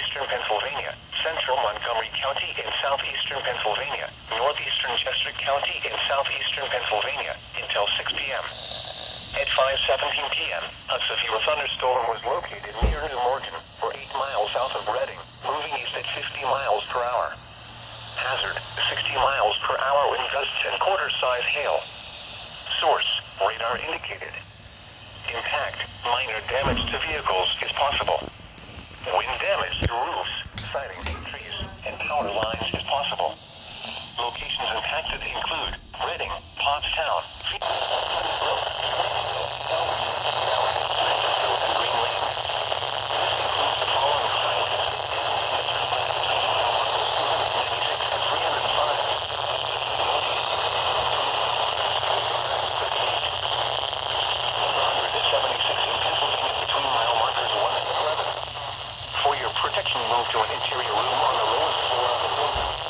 northeastern Pennsylvania, central Montgomery County in southeastern Pennsylvania, northeastern Chester County in southeastern Pennsylvania, until 6 p.m. At 5:17 p.m., a severe thunderstorm was located near New Morgan, or 8 miles south of Reading, moving east at 50 miles per hour. Hazard, 60 miles per hour wind gusts and quarter-size hail. Source, radar indicated. Impact, minor damage to vehicles is possible. Wind damage to roofs, siding, trees, and power lines is possible. Locations impacted include Reading, Pottstown, and Green Lane. This includes the following highways: 96 and 305. In Pennsylvania between mile markers 1 and 11. For your protection, move to an interior room on the lowest floor of the building.